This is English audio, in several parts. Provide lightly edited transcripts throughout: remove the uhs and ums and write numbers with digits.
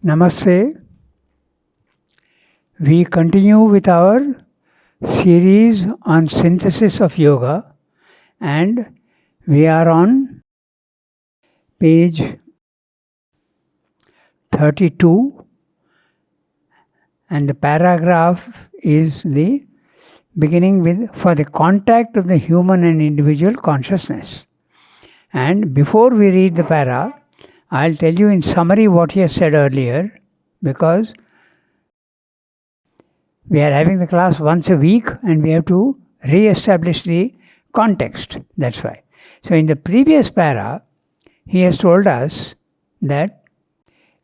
Namaste. We continue with our series on synthesis of yoga, and we are on page 32, and the paragraph is the beginning with for the contact of the human and individual consciousness. And before we read the para, I'll tell you in summary what he has said earlier, because we are having the class once a week and we have to re-establish the context. That's why. So in the previous para, he has told us that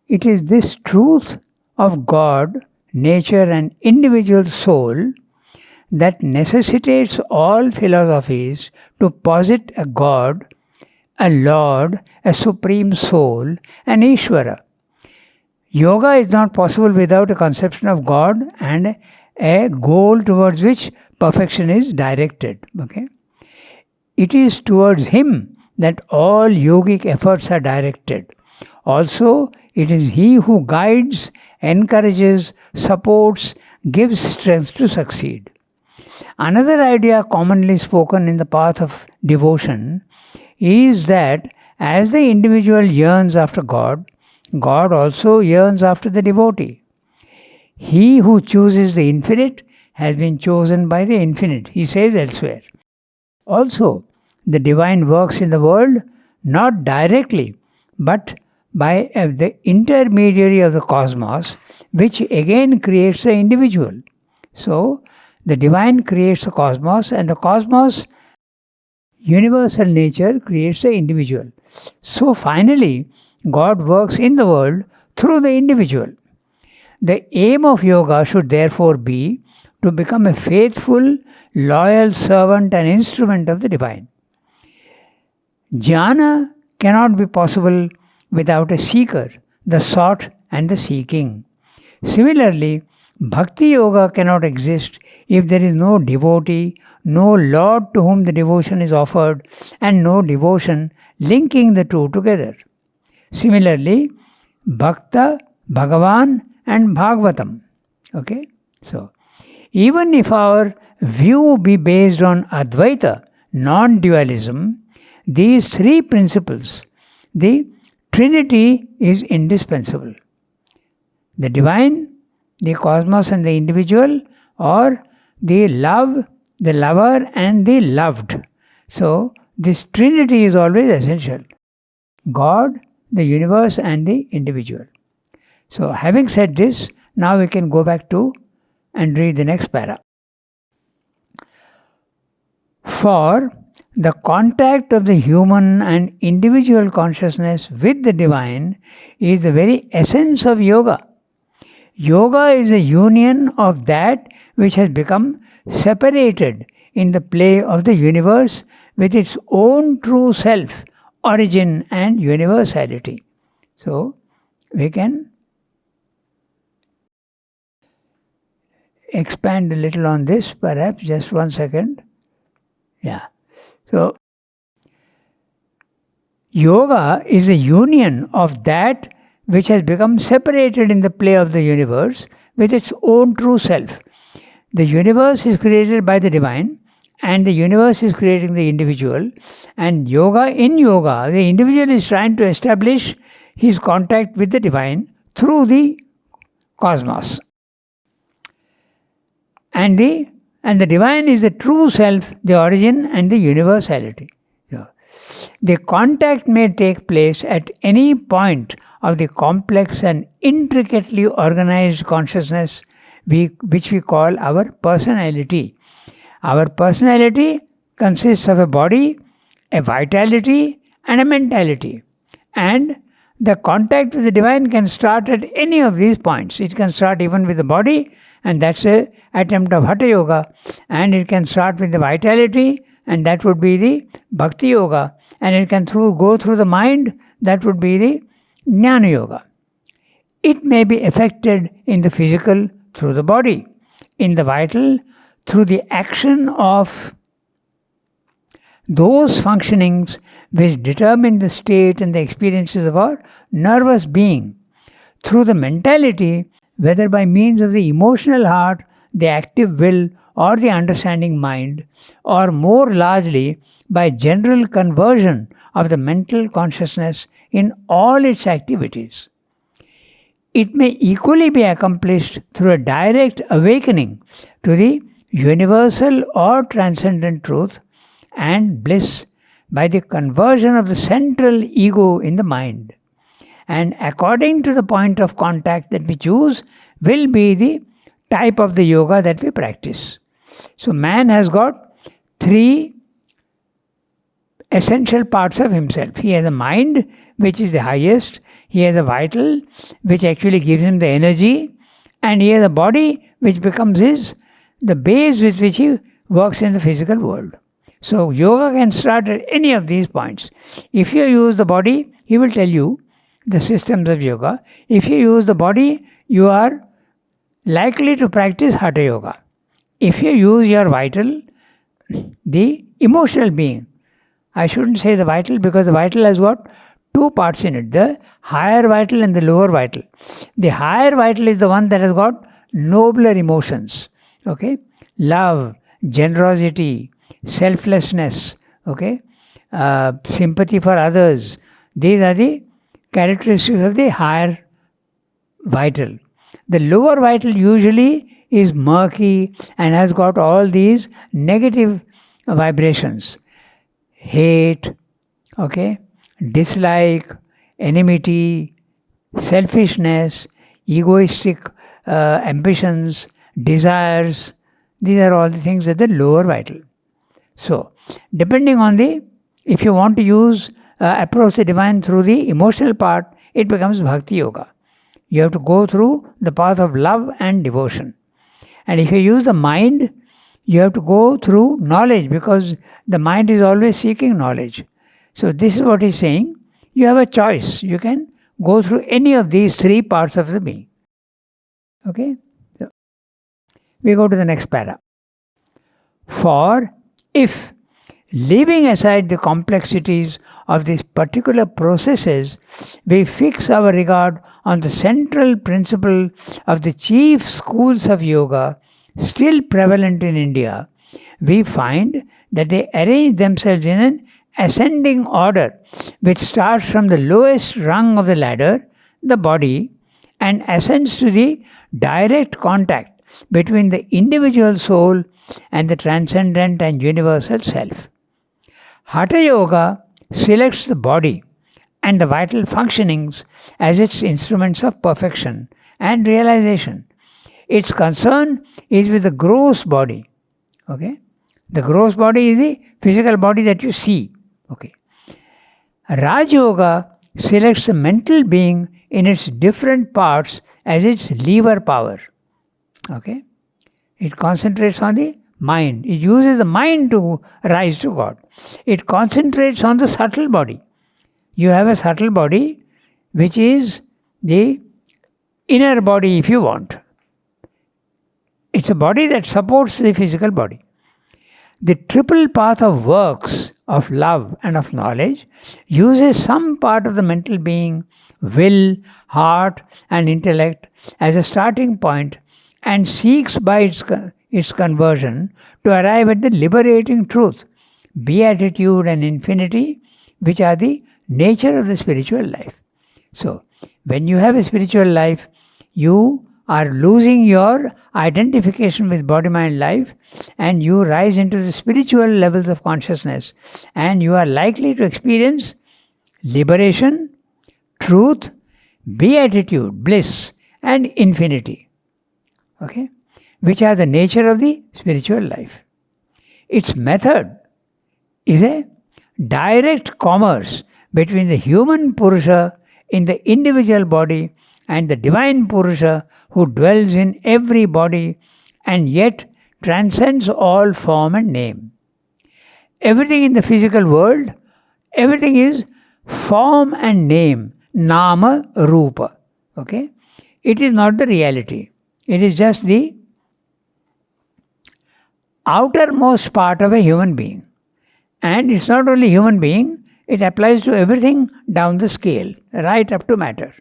it is this truth of God, nature and individual soul that necessitates all philosophies to posit a God, a Lord, a Supreme Soul, an Ishvara. Yoga is not possible without a conception of God and a goal towards which perfection is directed. Okay? It is towards Him that all yogic efforts are directed. Also, it is He who guides, encourages, supports, gives strength to succeed. Another idea commonly spoken in the path of devotion is that as the individual yearns after God, God also yearns after the devotee. He who chooses the infinite has been chosen by the infinite, he says elsewhere. Also, the divine works in the world not directly, but by the intermediary of the cosmos, which again creates the individual. So, the divine creates the cosmos, and the cosmos, universal nature, creates the individual. So finally, God works in the world through the individual. The aim of yoga should therefore be to become a faithful, loyal servant and instrument of the divine. Jnana cannot be possible without a seeker, the sought and the seeking. Similarly, Bhakti Yoga cannot exist if there is no devotee, no Lord to whom the devotion is offered, and no devotion linking the two together. Similarly, Bhakta, Bhagavan, and Bhagavatam. Okay? So, even if our view be based on Advaita, non-dualism, these three principles, the Trinity is indispensable. The divine, the cosmos and the individual, or the love, the lover and the loved. So, this Trinity is always essential. God, the universe and the individual. So, having said this, now we can go back to and read the next para. For the contact of the human and individual consciousness with the divine is the very essence of yoga. Yoga is a union of that which has become separated in the play of the universe with its own true self, origin and universality. So, we can expand a little on this, perhaps, just 1 second. Yeah. So, yoga is a union of that which has become separated in the play of the universe with its own true self. The universe is created by the divine, and the universe is creating the individual. And in yoga, the individual is trying to establish his contact with the divine through the cosmos. And the divine is the true self, the origin and the universality. So, the contact may take place at any point of the complex and intricately organized consciousness which we call our personality. Our personality consists of a body, a vitality and a mentality. And the contact with the divine can start at any of these points. It can start even with the body, and that's an attempt of Hatha Yoga. And it can start with the vitality, and that would be the Bhakti Yoga. And it can go through the mind, that would be the Jnana Yoga. It may be affected in the physical through the body, in the vital through the action of those functionings which determine the state and the experiences of our nervous being, through the mentality, whether by means of the emotional heart, the active will, or the understanding mind, or more largely by general conversion of the mental consciousness in all its activities. It may equally be accomplished through a direct awakening to the universal or transcendent truth and bliss by the conversion of the central ego in the mind. And according to the point of contact that we choose, will be the type of the yoga that we practice. So, man has got three essential parts of himself. He has a mind, which is the highest, he has a vital, which actually gives him the energy, and he has a body, which becomes the base with which he works in the physical world. So, yoga can start at any of these points. If you use the body, he will tell you the systems of yoga. If you use the body, you are likely to practice Hatha Yoga. If you use your vital, the emotional being, I shouldn't say the vital because the vital has got two parts in it, the higher vital and the lower vital. The higher vital is the one that has got nobler emotions, okay? Love, generosity, selflessness, okay? Sympathy for others. These are the characteristics of the higher vital. The lower vital usually is murky and has got all these negative vibrations. Hate, okay, dislike, enmity, selfishness, egoistic ambitions, desires. These are all the things at the lower vital. So, depending on if you want to approach the divine through the emotional part, it becomes Bhakti Yoga. You have to go through the path of love and devotion. And if you use the mind, you have to go through knowledge because the mind is always seeking knowledge. So this is what he's saying. You have a choice. You can go through any of these three parts of the being. Okay? So we go to the next para. For if, leaving aside the complexities of these particular processes, we fix our regard on the central principle of the chief schools of yoga still prevalent in India, we find that they arrange themselves in an ascending order which starts from the lowest rung of the ladder, the body, and ascends to the direct contact between the individual soul and the transcendent and universal self. Hatha Yoga selects the body and the vital functionings as its instruments of perfection and realization. Its concern is with the gross body. Okay? The gross body is the physical body that you see. Okay. Raj Yoga selects the mental being in its different parts as its lever power. Okay? It concentrates on the mind. It uses the mind to rise to God. It concentrates on the subtle body. You have a subtle body which is the inner body if you want. It's a body that supports the physical body. The triple path of works, of love and of knowledge uses some part of the mental being, will, heart and intellect as a starting point and seeks by its conversion to arrive at the liberating truth, beatitude and infinity, which are the nature of the spiritual life. So, when you have a spiritual life, you are losing your identification with body, mind, life, and you rise into the spiritual levels of consciousness, and you are likely to experience liberation, truth, beatitude, bliss, and infinity. Okay? Which are the nature of the spiritual life. Its method is a direct commerce between the human Purusha in the individual body and the divine Purusha who dwells in every body and yet transcends all form and name. Everything in the physical world, everything is form and name, nama, rupa. Okay? It is not the reality. It is just the outermost part of a human being. And it's not only human being, it applies to everything down the scale, right up to matter.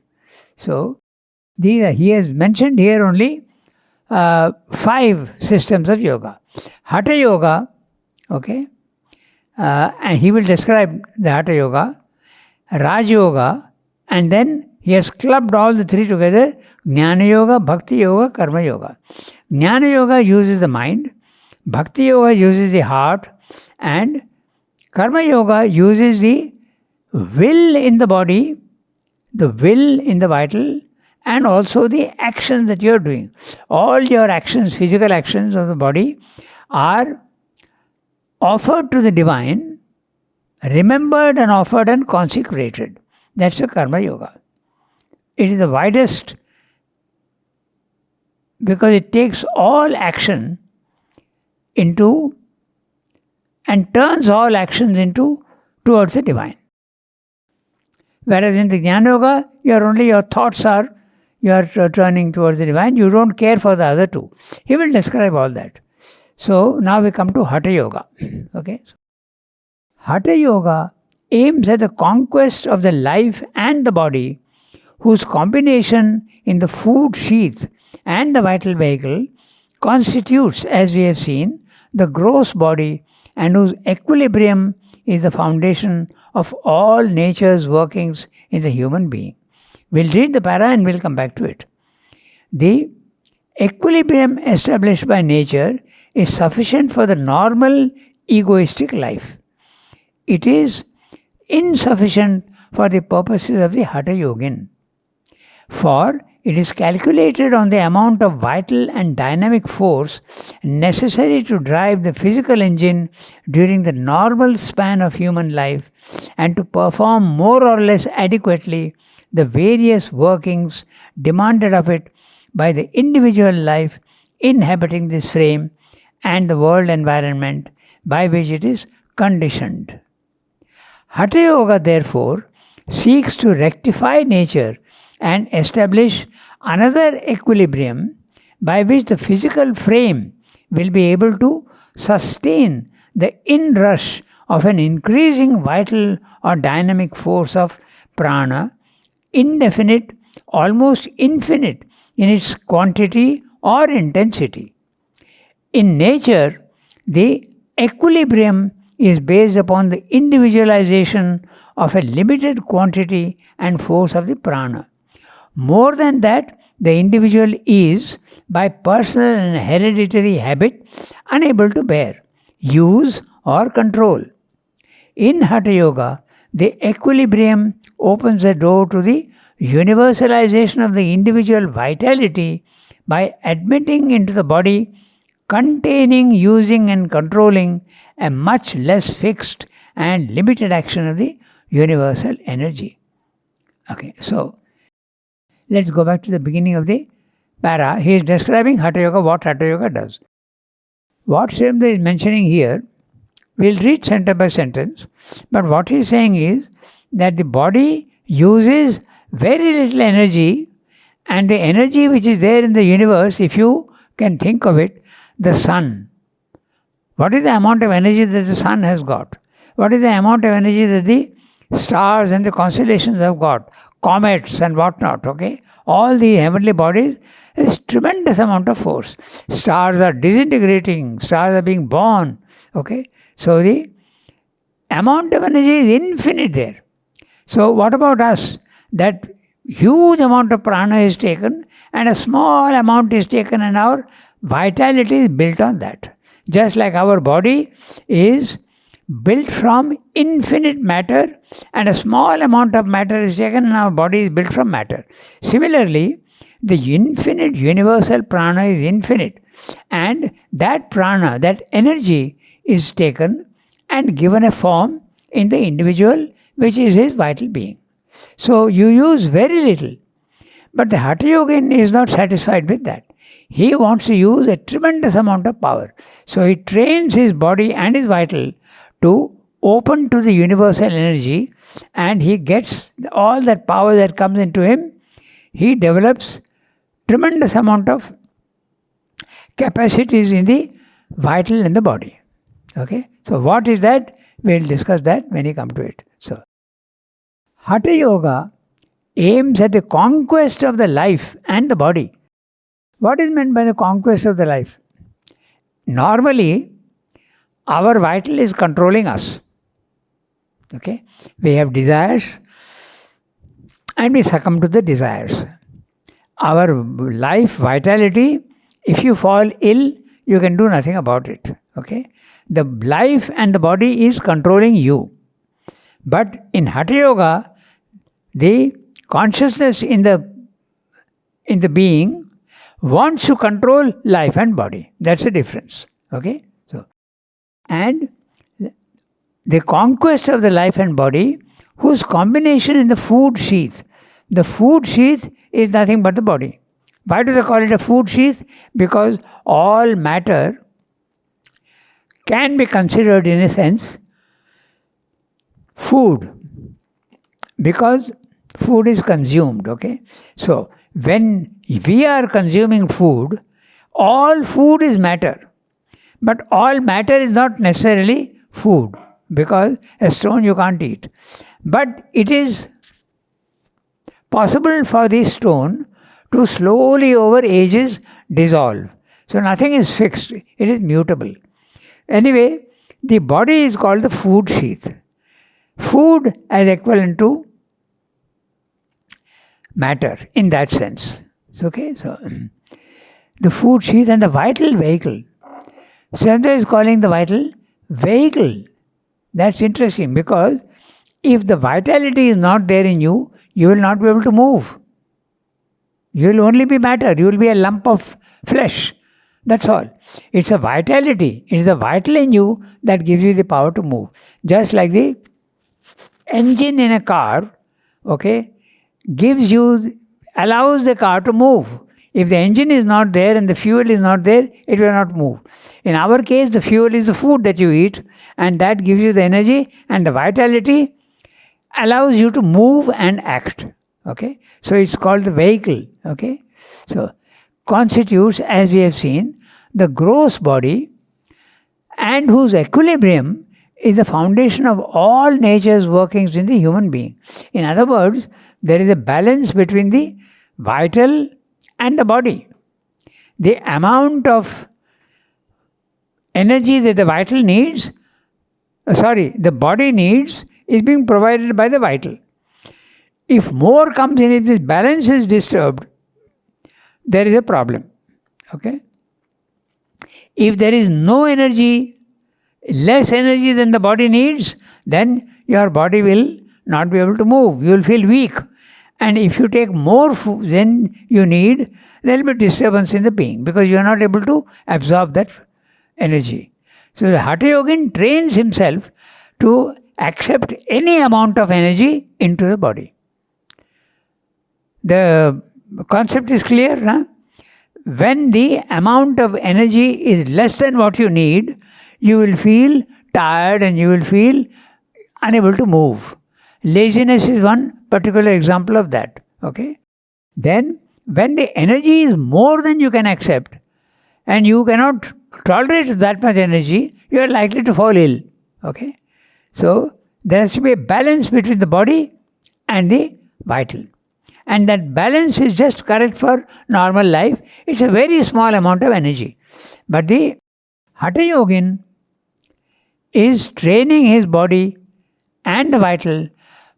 So, He has mentioned here only 5 systems of yoga. Hatha yoga, okay, and he will describe the Hatha yoga, Raj yoga, and then he has clubbed all the 3 together: Jnana yoga, Bhakti yoga, Karma yoga. Jnana yoga uses the mind, Bhakti yoga uses the heart, and Karma yoga uses the will in the body, the will in the vital, and also the actions that you are doing. All your actions, physical actions of the body, are offered to the divine, remembered and offered and consecrated. That's the Karma yoga. It is the widest because it takes all action into and turns all actions into towards the divine. Whereas in the Jnana Yoga, your thoughts are turning towards the divine. You don't care for the other two. He will describe all that. So now we come to Hatha Yoga. Okay. Hatha Yoga aims at the conquest of the life and the body, whose combination in the food sheath and the vital vehicle constitutes, as we have seen, the gross body, and whose equilibrium is the foundation of all nature's workings in the human being. We'll read the para and we'll come back to it. The equilibrium established by nature is sufficient for the normal egoistic life. It is insufficient for the purposes of the Hatha Yogin, for it is calculated on the amount of vital and dynamic force necessary to drive the physical engine during the normal span of human life and to perform more or less adequately the various workings demanded of it by the individual life inhabiting this frame and the world environment by which it is conditioned. Hatha Yoga, therefore, seeks to rectify nature and establish another equilibrium by which the physical frame will be able to sustain the inrush of an increasing vital or dynamic force of prana, indefinite, almost infinite in its quantity or intensity. In nature, the equilibrium is based upon the individualization of a limited quantity and force of the prana. More than that, the individual is, by personal and hereditary habit, unable to bear, use, or control. In Hatha Yoga, the equilibrium opens the door to the universalization of the individual vitality by admitting into the body, containing, using, and controlling a much less fixed and limited action of the universal energy. Okay, so let's go back to the beginning of the para. He is describing Hatha Yoga, what Hatha Yoga does. What Srimad is mentioning here, we'll read sentence by sentence, but what he is saying is that the body uses very little energy, and the energy which is there in the universe, if you can think of it, the sun. What is the amount of energy that the sun has got? What is the amount of energy that the stars and the constellations have got? Comets and whatnot, okay? All the heavenly bodies is tremendous amount of force. Stars are disintegrating, stars are being born, okay? So the amount of energy is infinite there. So what about us? That huge amount of prana is taken and a small amount is taken, and our vitality is built on that. Just like our body is built from infinite matter and a small amount of matter is taken and our body is built from matter. Similarly, the infinite universal prana is infinite, and that prana, that energy is taken and given a form in the individual which is his vital being. So you use very little, but the Hatha Yogin is not satisfied with that. He wants to use a tremendous amount of power. So he trains his body and his vital to open to the universal energy, and he gets all that power that comes into him. He develops tremendous amount of capacities in the vital in the body. Okay, so what is that? We'll discuss that when we come to it. So, Hatha Yoga aims at the conquest of the life and the body. What is meant by the conquest of the life? Normally, our vital is controlling us. Okay? We have desires and we succumb to the desires. Our life vitality, if you fall ill, you can do nothing about it. Okay? The life and the body is controlling you. But in Hatha Yoga, the consciousness in the being wants to control life and body. That's the difference. Okay? So, and the conquest of the life and body, whose combination in the food sheath. The food sheath is nothing but the body. Why do they call it a food sheath? Because all matter can be considered, in a sense, food. Because food is consumed, okay? So, when we are consuming food, all food is matter. But all matter is not necessarily food, because a stone you can't eat. But it is possible for this stone to slowly over ages dissolve. So nothing is fixed, it is mutable. Anyway, the body is called the food sheath. Food as equivalent to matter in that sense. Okay, so the food sheath and the vital vehicle. Sandra is calling the vital vehicle. That's interesting, because if the vitality is not there in you, you will not be able to move. You will only be matter. You will be a lump of flesh. That's all. It's a vitality. It is the vital in you that gives you the power to move. Just like the engine in a car, okay, allows the car to move. If the engine is not there and the fuel is not there, it will not move. In our case, the fuel is the food that you eat, and that gives you the energy, and the vitality allows you to move and act. Okay? So it's called the vehicle. Okay? So constitutes, as we have seen, the gross body, and whose equilibrium is the foundation of all nature's workings in the human being. In other words, there is a balance between the vital and the body. The amount of energy that the the body needs is being provided by the vital. If more comes in, if this balance is disturbed, there is a problem. Okay? If there is no energy, less energy than the body needs, then your body will not be able to move. You will feel weak. And if you take more food than you need, there will be disturbance in the being, because you are not able to absorb that energy. So the Hatha Yogin trains himself to accept any amount of energy into the body. The concept is clear, huh? When the amount of energy is less than what you need, you will feel tired and you will feel unable to move. Laziness is one particular example of that. Okay? Then, when the energy is more than you can accept, and you cannot tolerate that much energy, you are likely to fall ill. Okay? So, there has to be a balance between the body and the vital. And that balance is just correct for normal life. It's a very small amount of energy. But the Hatha Yogin is training his body and the vital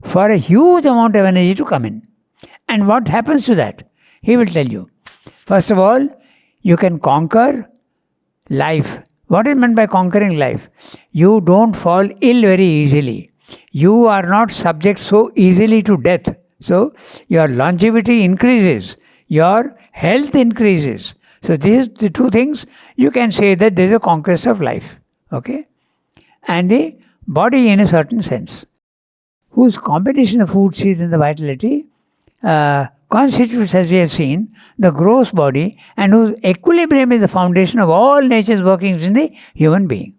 for a huge amount of energy to come in. And what happens to that? He will tell you. First of all, you can conquer life. What is meant by conquering life? You don't fall ill very easily. You are not subject so easily to death. So, your longevity increases. Your health increases. So, these the two things you can say that there is a conquest of life. Okay? And the body in a certain sense, whose combination of food, seeds and the vitality constitutes, as we have seen, the gross body, and whose equilibrium is the foundation of all nature's workings in the human being.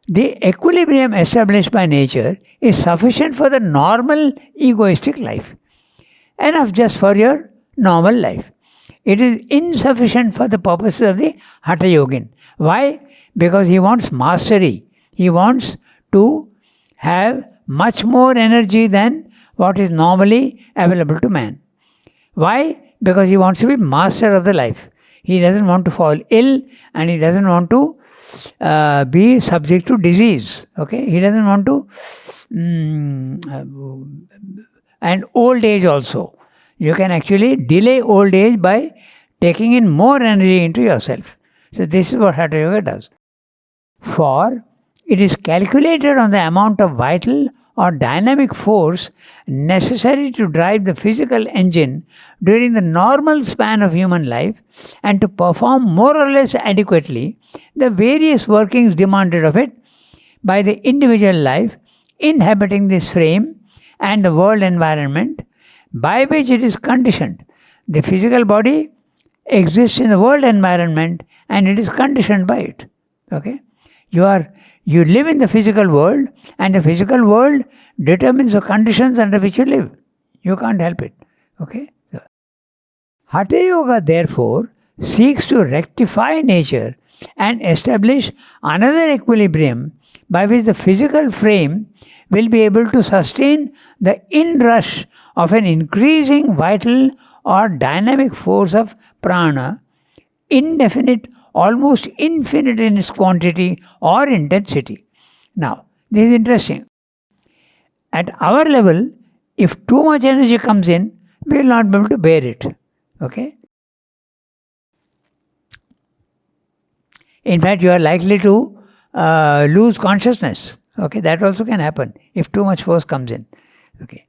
The equilibrium established by nature is sufficient for the normal egoistic life, enough just for your normal life. It is insufficient for the purposes of the Hatha Yogin. Why? Because he wants mastery. He wants to have much more energy than what is normally available to man. Why? Because he wants to be master of the life. He doesn't want to fall ill, and he doesn't want to be subject to disease. Okay, he doesn't want to, and old age also. You can actually delay old age by taking in more energy into yourself. So this is what Hatha Yoga does. For it is calculated on the amount of vital or dynamic force necessary to drive the physical engine during the normal span of human life and to perform more or less adequately the various workings demanded of it by the individual life inhabiting this frame and the world environment by which it is conditioned. The physical body exists in the world environment and it is conditioned by it. Okay? You live in the physical world, and the physical world determines the conditions under which you live. You can't help it. Okay? So, Hatha Yoga, therefore, seeks to rectify nature and establish another equilibrium by which the physical frame will be able to sustain the inrush of an increasing vital or dynamic force of prana, indefinite, almost infinite in its quantity or intensity. Now, this is interesting. At our level, if too much energy comes in, we will not be able to bear it. Okay? In fact, you are likely to lose consciousness. Okay, that also can happen if too much force comes in. Okay.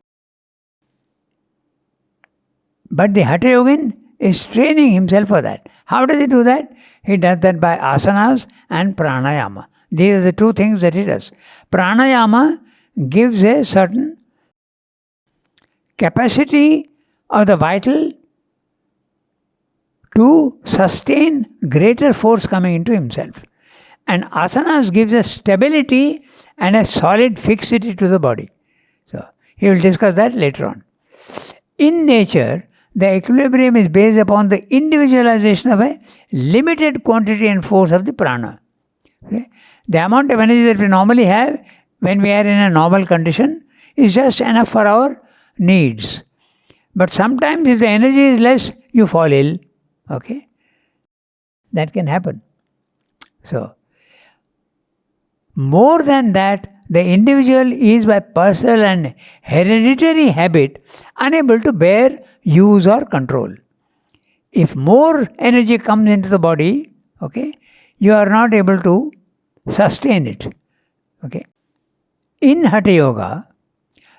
But the Hatha Yogin is training himself for that. How does he do that? He does that by asanas and pranayama. These are the two things that he does. Pranayama gives a certain capacity of the vital to sustain greater force coming into himself. And asanas gives a stability and a solid fixity to the body. So, he will discuss that later on. In nature, the equilibrium is based upon the individualization of a limited quantity and force of the prana. Okay? The amount of energy that we normally have when we are in a normal condition is just enough for our needs. But sometimes if the energy is less, you fall ill. Okay? That can happen. So, more than that, the individual is by personal and hereditary habit unable to bear, use or control. If more energy comes into the body, okay, you are not able to sustain it. Okay. In Hatha Yoga,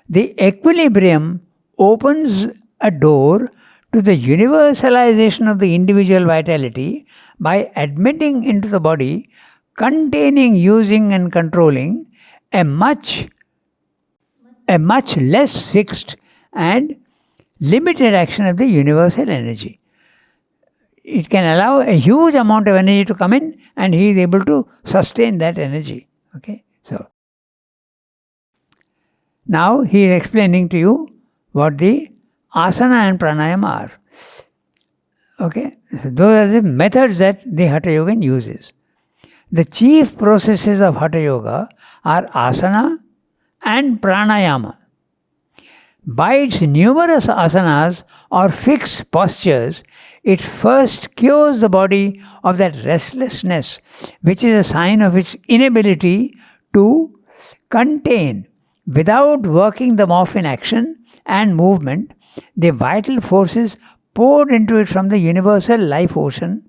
the equilibrium opens a door to the universalization of the individual vitality by admitting into the body, containing, using and controlling a much less fixed and limited action of the universal energy. It can allow a huge amount of energy to come in and he is able to sustain that energy. Okay, so now he is explaining to you what the asana and pranayama are. Okay, so those are the methods that the Hatha Yogin uses. The chief processes of Hatha Yoga are asana and pranayama. By its numerous asanas or fixed postures, it first cures the body of that restlessness, which is a sign of its inability to contain, without working them off in action and movement, the vital forces poured into it from the universal life ocean,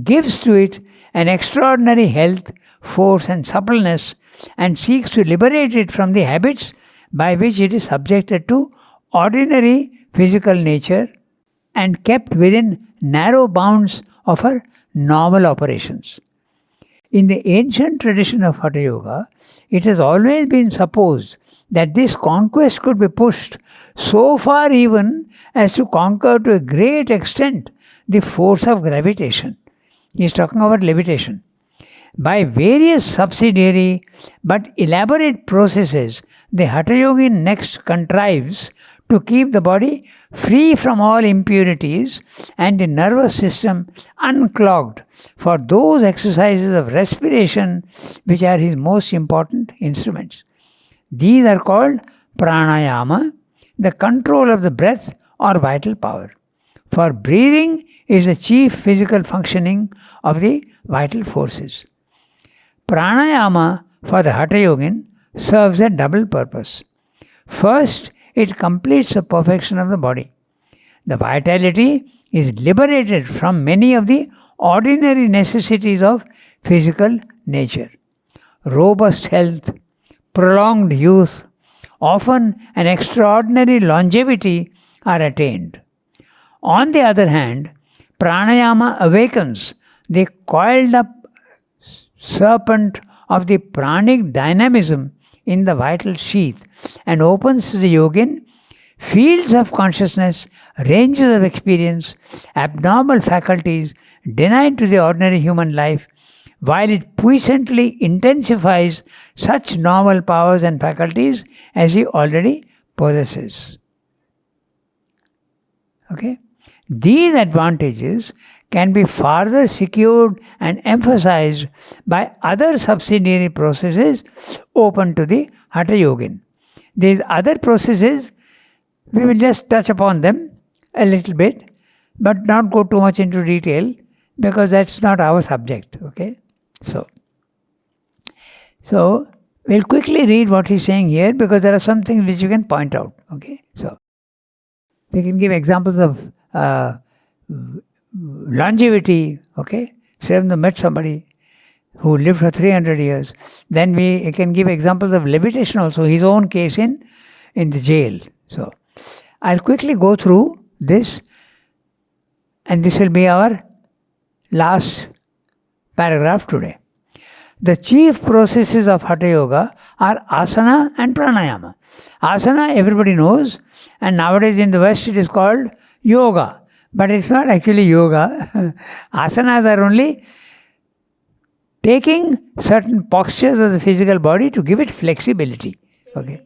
gives to it an extraordinary health, force and suppleness, and seeks to liberate it from the habits by which it is subjected to ordinary physical nature and kept within narrow bounds of her normal operations. In the ancient tradition of Hatha Yoga, it has always been supposed that this conquest could be pushed so far even as to conquer to a great extent the force of gravitation. He is talking about levitation. By various subsidiary but elaborate processes, the Hatha Yogin next contrives to keep the body free from all impurities and the nervous system unclogged for those exercises of respiration which are his most important instruments. These are called pranayama, the control of the breath or vital power. For breathing is the chief physical functioning of the vital forces. Pranayama for the Hatha Yogin serves a double purpose. First, it completes the perfection of the body. The vitality is liberated from many of the ordinary necessities of physical nature. Robust health, prolonged youth, often an extraordinary longevity are attained. On the other hand, pranayama awakens the coiled up serpent of the pranic dynamism in the vital sheath and opens to the yogin fields of consciousness, ranges of experience, abnormal faculties denied to the ordinary human life, while it puissantly intensifies such novel powers and faculties as he already possesses. Okay? These advantages can be further secured and emphasized by other subsidiary processes open to the Hatha Yogin. These other processes, we will just touch upon them a little bit, but not go too much into detail because that's not our subject. Okay? So we'll quickly read what he's saying here because there are some things which you can point out. Okay? So we can give examples of longevity. Okay? Say we met somebody who lived for 300 years. Then we can give examples of levitation also, his own case in the jail. So I'll quickly go through this, and this will be our last paragraph today. The chief processes of Hatha Yoga are asana and pranayama. Asana everybody knows, and nowadays in the West it is called yoga. But it's not actually yoga. Asanas are only taking certain postures of the physical body to give it flexibility. Okay?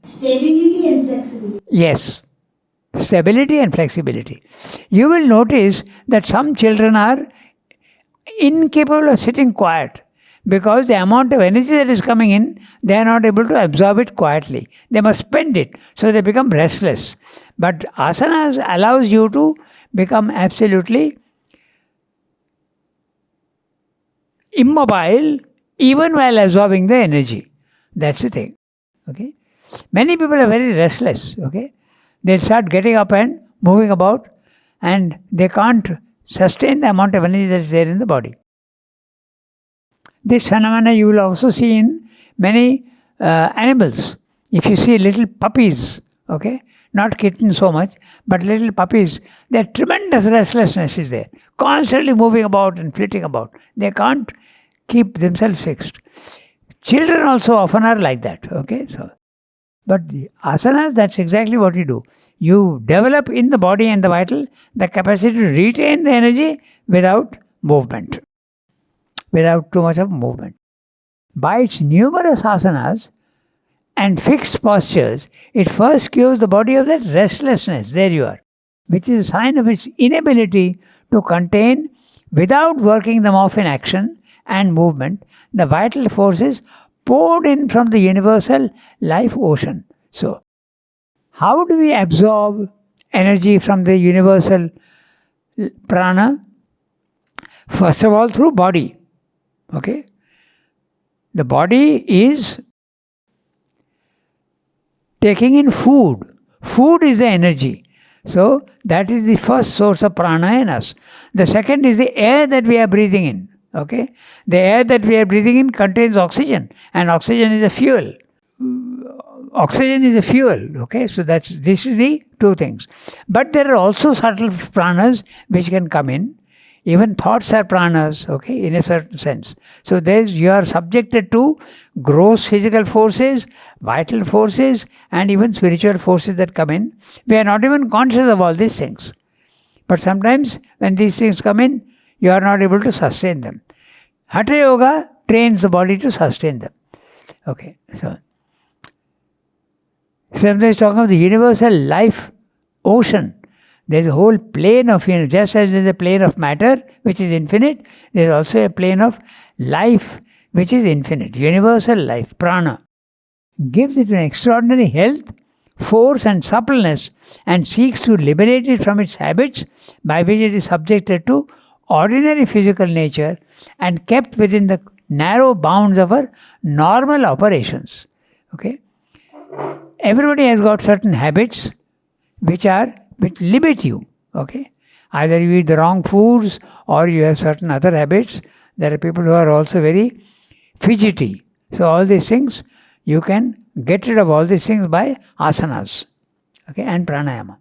Stability and flexibility. Yes. Stability and flexibility. You will notice that some children are incapable of sitting quiet because the amount of energy that is coming in, they are not able to absorb it quietly. They must spend it, so they become restless. But asanas allows you to become absolutely immobile even while absorbing the energy. That's the thing. Okay? Many people are very restless. Okay? They start getting up and moving about, and they can't sustain the amount of energy that is there in the body. This phenomena you will also see in many animals. If you see little puppies, okay, not kittens so much, but little puppies, their tremendous restlessness is there, constantly moving about and flitting about. They can't keep themselves fixed. Children also often are like that. Okay, so but the asanas, that's exactly what you do. You develop in the body and the vital the capacity to retain the energy without movement, without too much of movement. By its numerous asanas and fixed postures, it first cures the body of that restlessness, there you are, which is a sign of its inability to contain, without working them off in action and movement, the vital forces poured in from the universal life ocean. So, how do we absorb energy from the universal prana? First of all, through body. Okay? The body is taking in food. Food is the energy. So, that is the first source of prana in us. The second is the air that we are breathing in. Okay? The air that we are breathing in contains oxygen, and oxygen is a fuel. Oxygen is a fuel. Okay? So, this is the two things. But there are also subtle pranas which can come in. Even thoughts are pranas, okay, in a certain sense. So you are subjected to gross physical forces, vital forces, and even spiritual forces that come in. We are not even conscious of all these things. But sometimes when these things come in, you are not able to sustain them. Hatha Yoga trains the body to sustain them. Okay, so sometimes talking of the universal life ocean. There is a whole plane of, just as there is a plane of matter which is infinite, there is also a plane of life which is infinite. Universal life, prana, gives it an extraordinary health, force and suppleness and seeks to liberate it from its habits by which it is subjected to ordinary physical nature and kept within the narrow bounds of our normal operations. Okay? Everybody has got certain habits which limit you. Okay? Either you eat the wrong foods or you have certain other habits. There are people who are also very fidgety. So all these things, you can get rid of all these things by asanas, okay, and pranayama.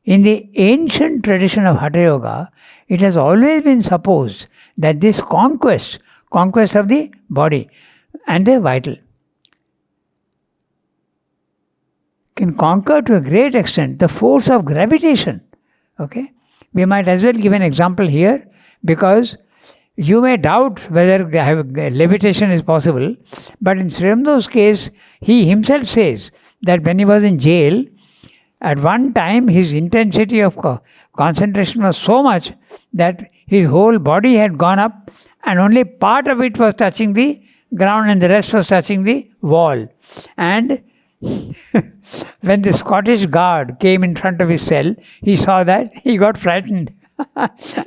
In the ancient tradition of Hatha Yoga, it has always been supposed that this conquest of the body and the vital, can conquer to a great extent the force of gravitation. Okay? We might as well give an example here, because you may doubt whether levitation is possible, but in Sri Aurobindo case, he himself says that when he was in jail, at one time his intensity of concentration was so much that his whole body had gone up and only part of it was touching the ground and the rest was touching the wall. And when the Scottish guard came in front of his cell, he saw that, he got frightened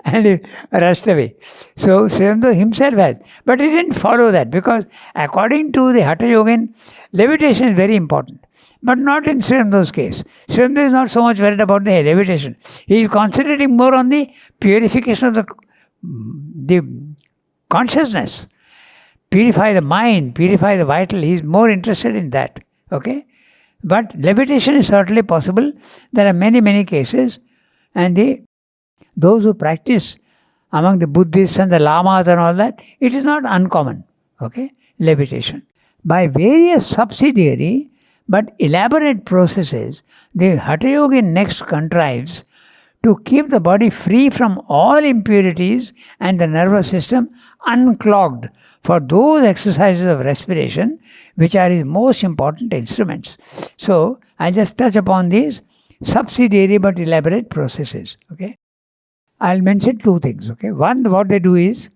and he rushed away. So Sri Aurobindo himself has. But he didn't follow that, because according to the Hatha Yogin, levitation is very important. But not in Sri Aurobindo's case. Sri Aurobindo is not so much worried about the levitation. He is concentrating more on the purification of the consciousness. Purify the mind, purify the vital. He is more interested in that. Okay? But levitation is certainly possible. There are many, many cases. And those who practice among the Buddhists and the Lamas and all that, it is not uncommon. Okay? Levitation. By various subsidiary but elaborate processes, the Hatha Yogin next contrives to keep the body free from all impurities and the nervous system unclogged for those exercises of respiration which are his most important instruments. So, I'll just touch upon these subsidiary but elaborate processes. Okay? I'll mention two things. Okay? One, what they do is,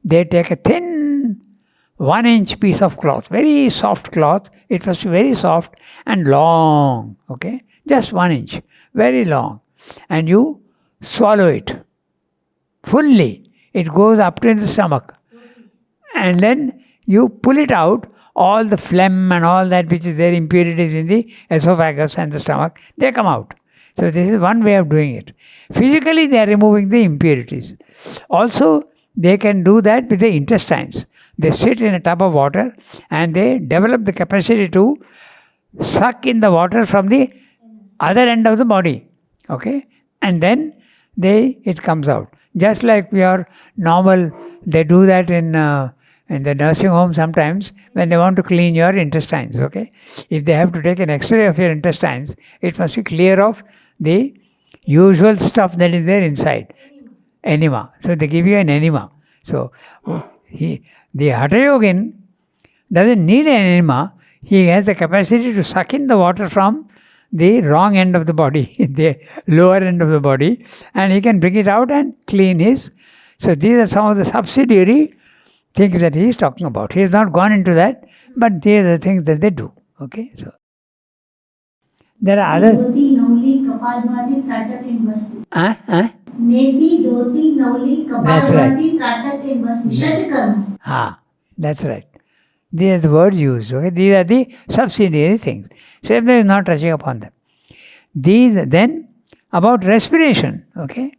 they take a thin 1-inch piece of cloth, very soft cloth. It must be very soft and long. Okay? Just 1 inch, very long. And you swallow it fully. It goes up to the stomach. And then you pull it out, all the phlegm and all that which is there, impurities in the esophagus and the stomach, they come out. So this is one way of doing it. Physically they are removing the impurities. Also they can do that with the intestines. They sit in a tub of water and they develop the capacity to suck in the water from the other end of the body. Okay? And then it comes out. Just like your normal, they do that in the nursing home sometimes when they want to clean your intestines. Okay? If they have to take an X-ray of your intestines, it must be clear of the usual stuff that is there inside. Enema. So they give you an enema. So the Hatha Yogin doesn't need an enema. He has the capacity to suck in the water from the wrong end of the body, the lower end of the body, and he can bring it out and clean his. So these are some of the subsidiary things that he is talking about. He has not gone into that, but these are the things that they do. Okay, so there are other. That's right. That's right. These are the words used. Okay? These are the subsidiary things. So there is not touching upon them. These then about respiration. Okay,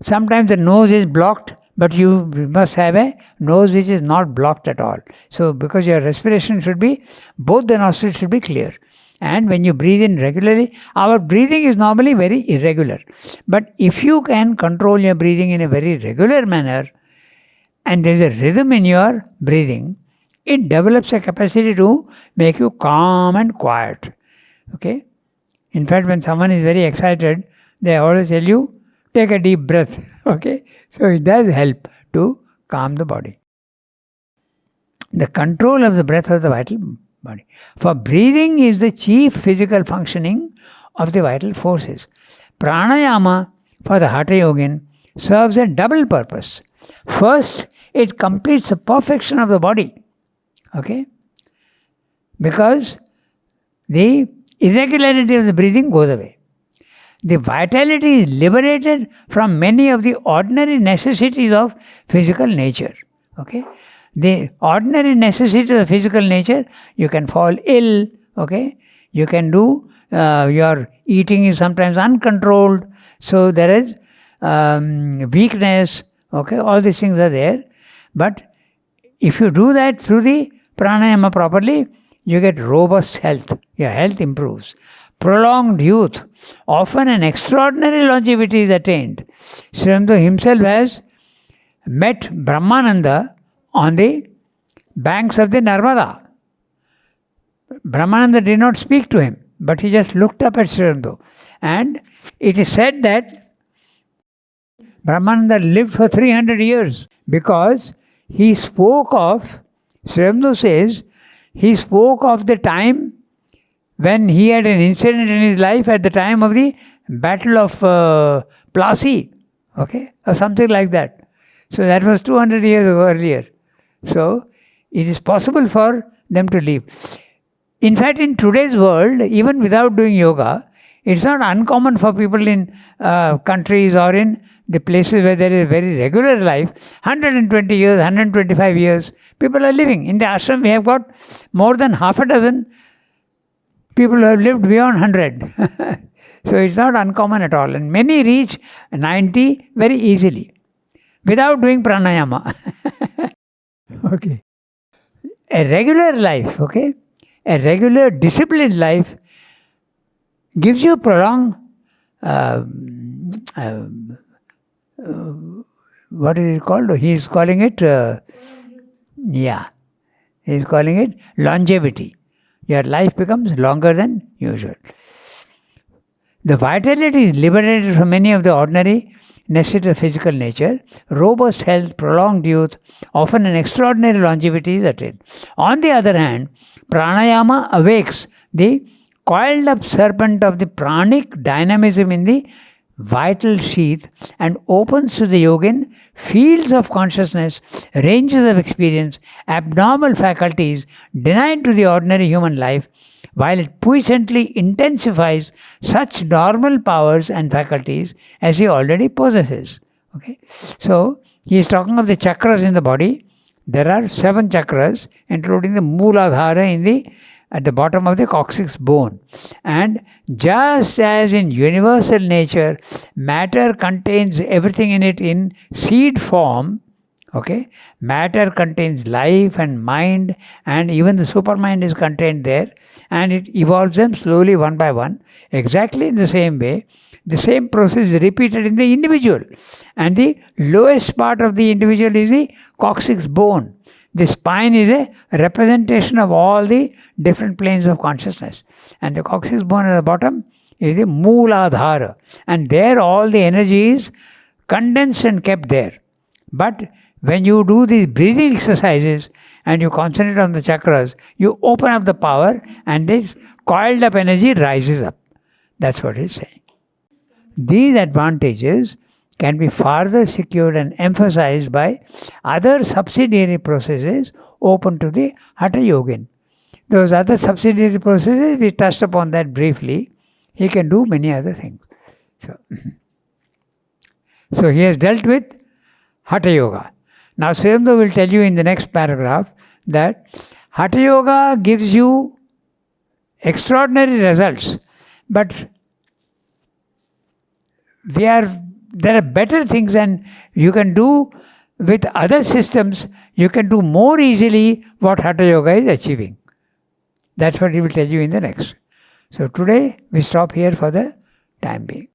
sometimes the nose is blocked, but you must have a nose which is not blocked at all. So because your respiration should be, both the nostrils should be clear. And when you breathe in regularly, our breathing is normally very irregular. But if you can control your breathing in a very regular manner, and there is a rhythm in your breathing, it develops a capacity to make you calm and quiet. Okay? In fact, when someone is very excited, they always tell you, take a deep breath. Okay? So it does help to calm the body. The control of the breath of the vital body. For breathing is the chief physical functioning of the vital forces. Pranayama for the Hatha Yogin serves a double purpose. First, it completes the perfection of the body. Okay? Because the irregularity of the breathing goes away. The vitality is liberated from many of the ordinary necessities of physical nature. Okay? The ordinary necessities of physical nature, you can fall ill, okay? You can do, your eating is sometimes uncontrolled, so there is weakness, okay? All these things are there. But if you do that through the pranayama properly, you get robust health. Your health improves. Prolonged youth. Often an extraordinary longevity is attained. Sri Aurobindo himself has met Brahmananda on the banks of the Narmada. Brahmananda did not speak to him, but he just looked up at Sri Aurobindo. And it is said that Brahmananda lived for 300 years because he spoke of, Sri Aurobindo says, he spoke of the time when he had an incident in his life at the time of the Battle of Plassey, okay, or something like that. So that was 200 years earlier. So it is possible for them to live. In fact, in today's world, even without doing yoga, it's not uncommon for people in countries or in the places where there is very regular life, 120 years, 125 years, people are living. In the ashram, we have got more than half a dozen people who have lived beyond 100. So it's not uncommon at all. And many reach 90 very easily without doing pranayama. Okay. A regular life, okay? A regular disciplined life gives you prolonged, what is it called? He is calling it, he is calling it longevity. Your life becomes longer than usual. The vitality is liberated from many of the ordinary necessities of physical nature. Robust health, prolonged youth, often an extraordinary longevity is attained. On the other hand, pranayama awakes the coiled up serpent of the pranic dynamism in the vital sheath and opens to the yogin fields of consciousness, ranges of experience, abnormal faculties denied to the ordinary human life, while it puissantly intensifies such normal powers and faculties as he already possesses. Okay? So, he is talking of the chakras in the body. There are 7 chakras, including the Mooladhara at the bottom of the coccyx bone. And just as in universal nature, matter contains everything in it in seed form, okay? Matter contains life and mind, and even the supermind is contained there, and it evolves them slowly one by one. Exactly in the same way, the same process is repeated in the individual. And the lowest part of the individual is the coccyx bone. The spine is a representation of all the different planes of consciousness. And the coccyx bone at the bottom is the Mooladhara. And there all the energy is condensed and kept there. But when you do these breathing exercises and you concentrate on the chakras, you open up the power and this coiled up energy rises up. That's what he's saying. These advantages can be further secured and emphasized by other subsidiary processes open to the Hatha Yogin. Those other subsidiary processes, we touched upon that briefly. He can do many other things. So he has dealt with Hatha Yoga. Now Sri Aurobindo will tell you in the next paragraph that Hatha Yoga gives you extraordinary results, but there are better things, and you can do with other systems, you can do more easily what Hatha Yoga is achieving. That's what he will tell you in the next. So today we stop here for the time being.